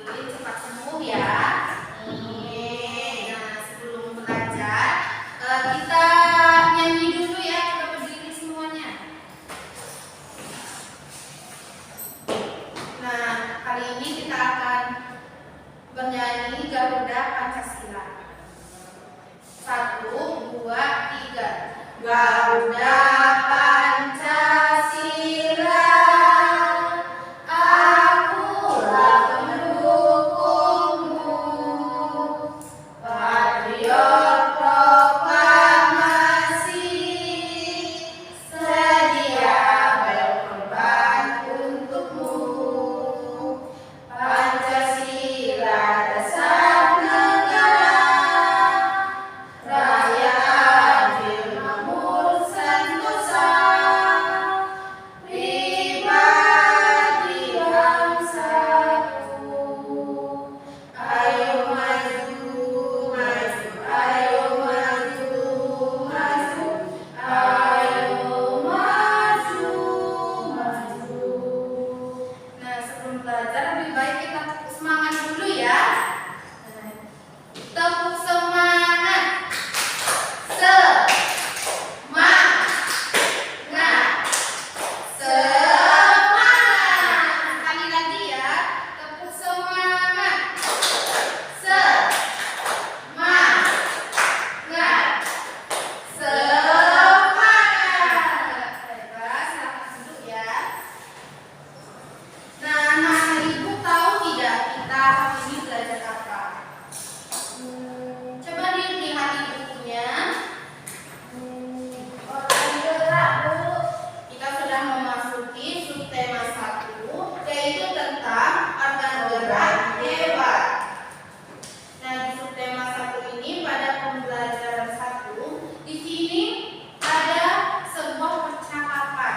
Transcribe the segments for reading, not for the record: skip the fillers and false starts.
Lilin cepat sembuh ya. Nah, sebelum belajar kita nyanyi dulu ya. Kita berdiri semuanya. Nah, kali ini kita akan bernyanyi Garuda Pancasila. 1, 2, 3. Garuda Pancasila, akulah pendukungmu, patriot proklamasi, sedia berkorban untukmu. Pancasila dasar negara, raya adil makmur sentosa, pribadi bangsaku. Ayo maju, maju, ayo maju, maju, ayo maju, maju. Nah, sebelum belajar lebih baik kita semangat dulu ya. Tepuk semangat. Semangat. Semangat. Sekali lagi ya. Tepuk semangat. Semangat. Semangat. Baiklah, silakan duduk ya. Nah, anak-anak ibu tahu tidak kita hari ini belajar apa? Coba dilihat di bukunya. Organ gerak, Bu. Kita sudah memasuki subtema 1, yaitu tentang organ gerak hewan. Nah, di subtema 1 ini pada pembelajaran 1, di sini ada sebuah percakapan.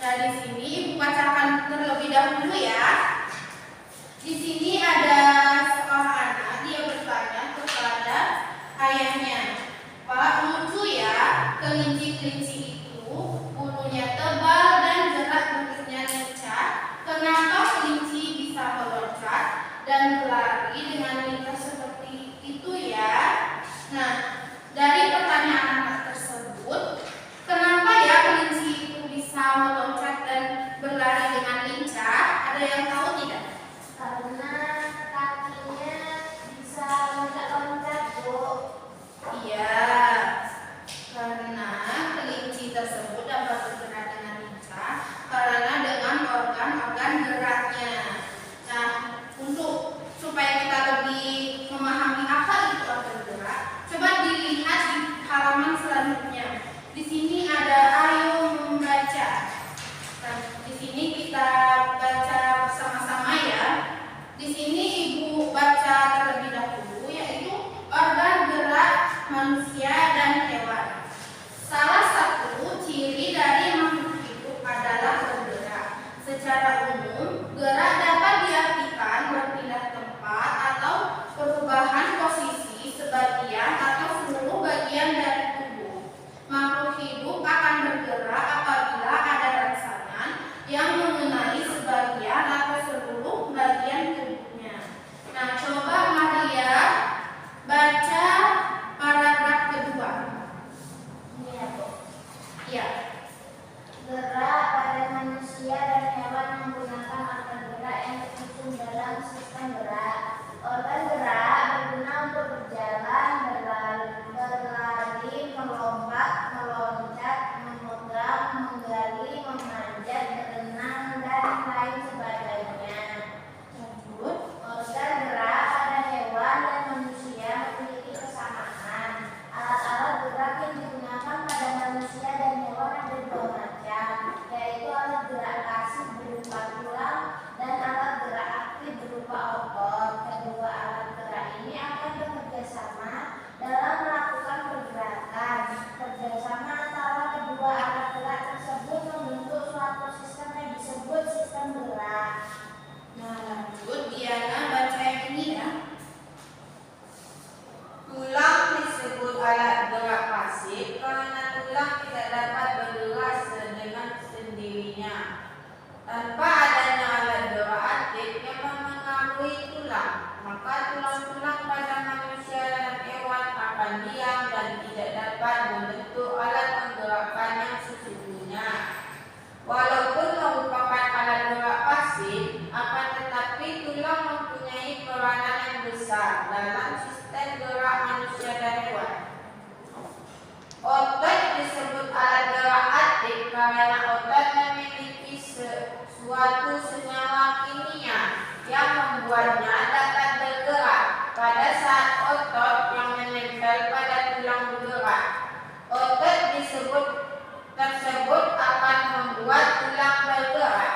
Nah, di sini Ibu bacakan terlebih dahulu ya. Di sini ada seorang anak, dia bertanya kepada ayahnya, "Pak, lucu ya, kelinci-kelinci itu bulunya tebal dan gerak berikutnya lincah. Kenapa kelinci bisa meloncat dan berlari dengan lincah seperti itu ya?" Nah, dari pertanyaan anak tersebut, kenapa ya kelinci itu bisa meloncat dan berlari dengan lincah? Ada yang tahu tidak? Karena kakinya bisa loncat-loncat, Bu. Iya, karena kelinci tersebut dapat bergerak dengan lincah karena dengan organ-organ geraknya. Nah, untuk supaya kita lebih memahami apa itu organ gerak, coba dilihat di halaman selanjutnya. Di sini ada ayo membaca. Nah, di sini kita baca bersama-sama ya. Di sini Ibu baca terlebih dahulu, yaitu organ gerak manusia dan hewan. Salah satu ciri dari makhluk hidup adalah bergerak. Secara umum, gerak dapat diartikan berpindah tempat atau perubahan posisi sebagian atau seluruh bagian dari tubuh. Makhluk hidup akan bergerak apabila ada rangsangan yang mengenai sebagian atau seluruh bagian tubuhnya. Nah, coba Maria baca paragraf kedua. Iya, Bu. Ya. Gerak pada manusia dan hewan menggunakan organ gerak yang tersusun dalam sistem gerak. Organ gerak berguna untuk berjalan, berlari, melompat, meloncat, memegang, menggali, memanjat, berenang, dan lain sebagainya. Lanjut. Organ gerak pada hewan dan manusia memiliki kesamaan. Alat-alat gerak yang digunakan pada manusia dan hewan ada dua macam, yaitu alat gerak pasif berupa tulang dan alat gerak aktif berupa otot. Kedua alat tulang, maka tulang-tulang pada manusia dan hewan akan diam dan tidak dapat membentuk alat penggerakkan yang sesungguhnya. Walaupun merupakan alat gerak pasif, akan tetapi tulang mempunyai peranan yang besar dalam sistem gerak manusia dan hewan. Otot disebut alat gerak aktif karena otot memiliki suatu senyawa kimia yang membuatnya dapat bergerak pada saat otot yang menempel pada tulang bergerak. Otot tersebut akan membuat tulang bergerak.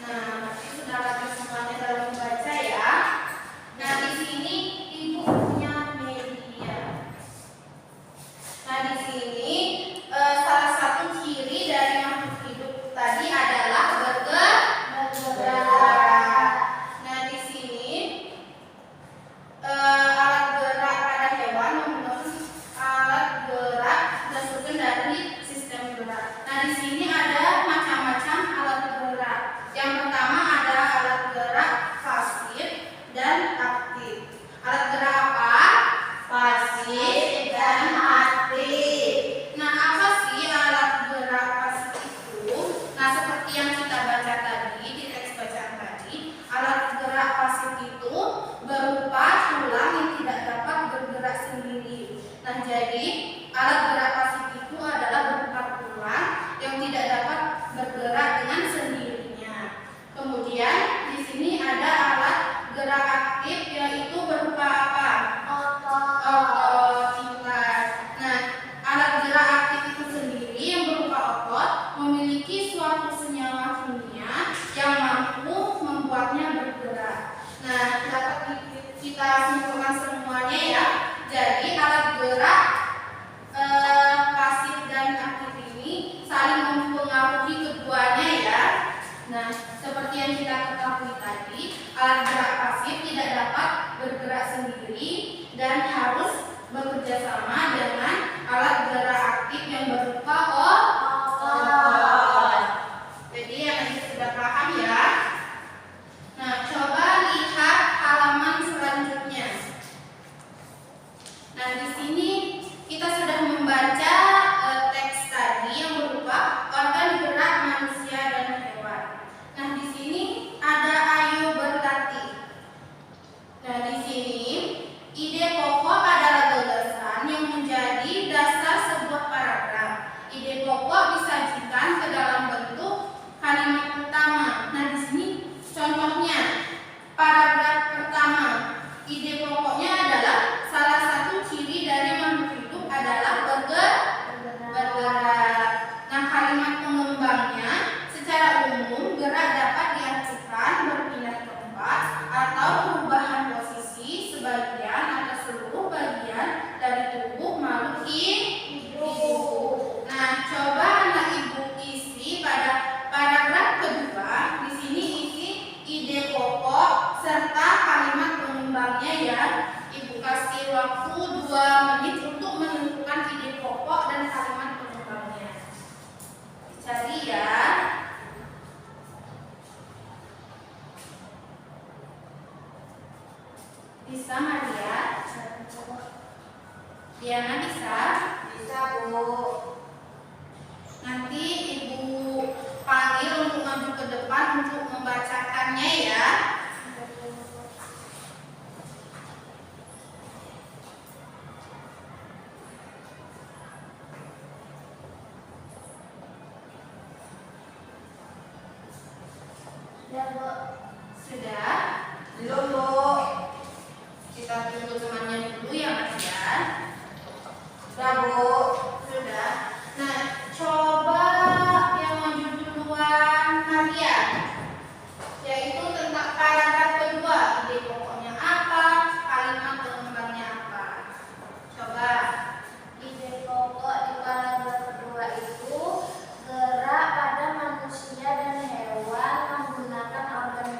Nah, nanti saudara semuanya dalam membaca ya. Nah, di sini ibu punya media. Nah, di sini salah satu ciri dari makhluk hidup tadi adalah bergerak. Nah, di sini alat gerak pada hewan menurut alat gerak tersusun dari sistem gerak. Nah, di sini ada macam-macam alat gerak. Yang pertama ada alat gerak pasif dan aktif. Alat gerak apa? Pasif dan aktif. Nah, apa sih alat gerak pasif itu? Nah, seperti yang kita baca tadi di teks bacaan tadi, alat gerak pasif itu berupa tulang yang tidak dapat bergerak sendiri. Nah, jadi alat gerak pasif itu adalah berupa tulang yang tidak dapat bergerak dengan sendirinya. Kemudian di sini ada alat gerak aktif yaitu berupa apa? Otot. Nah, alat gerak aktif itu sendiri yang berupa otot memiliki suatu senyawa kimia yang mampu membuatnya bergerak. Nah, dapat kita simpulkan semuanya ya. Jadi alat gerak pasif dan aktif ini saling mempengaruhi keduanya ya. Nah, seperti yang kita ketahui tadi, alat gerak pasif tidak dapat bergerak sendiri dan harus bekerja sama dengan alat gerak aktif yang berupa otot. Jadi yang ini sudah paham ya. Nah, coba lihat halaman selanjutnya. Nah, di sini kita sudah membaca teks tadi yang berupa organ gerak manusia dan hewan. Nah, di sini ada ayo berlatih. Nah, di sini ide pokok adalah gagasan yang menjadi dasar sebuah paragraf. Ide pokok disajikan ke dalam bentuk kalimat utama. Nah, di sini contohnya paragraf pertama. Ide pokoknya adalah salah satu ciri dari makhluk hidup adalah bergerak. Nah, kalimat pengembangnya secara umum gerak dapat diartikan berpindah tempat atau perubahan posisi sebagian atau seluruh bagian dari tubuh makhluk hidup. Nah, coba anak ibu isi pada paragraf kedua. Di sini isi ide pokok serta kalimat pengembangnya ya. Ibu kasih waktu 2 menit untuk menentukan ide pokok dan kalimat pengembangnya. Cari ya. Bisa Maria? Diana bisa? Bisa, Bu. Nanti ibu panggil untuk maju ke depan untuk membacakannya ya. Sudah? Belum, Bu. Kita tunggu temannya dulu ya Mas ya. Sudah, Bu. Sudah. Nah, coba yang maju duluan Maria. Yaitu tentang paragraf kedua. Ide pokoknya apa? Kalimat pengembangnya apa? Coba. Ide pokok di paragraf kedua itu gerak pada manusia dan hewan menggunakan organ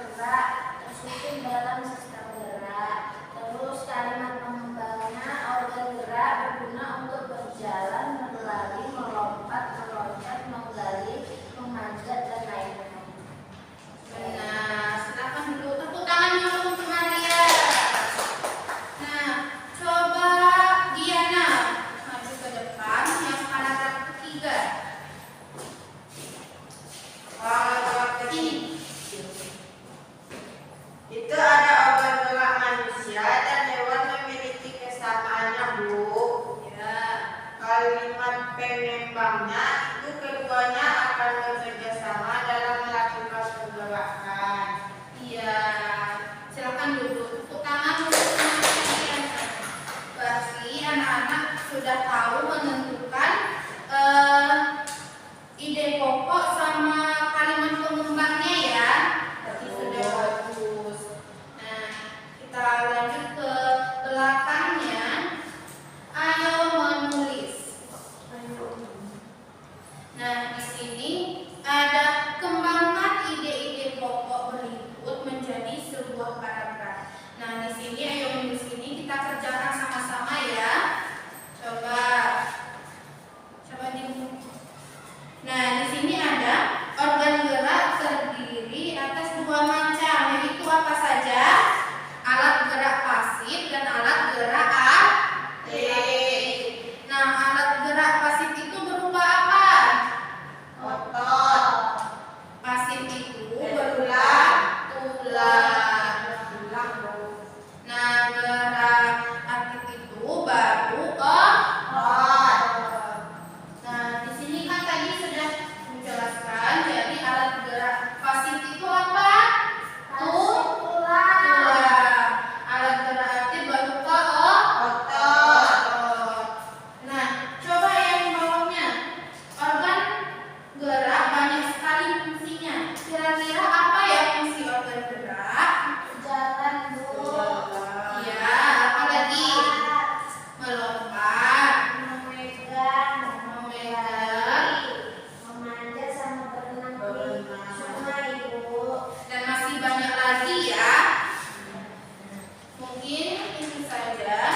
Mungkin itu saja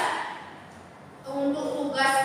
untuk tugas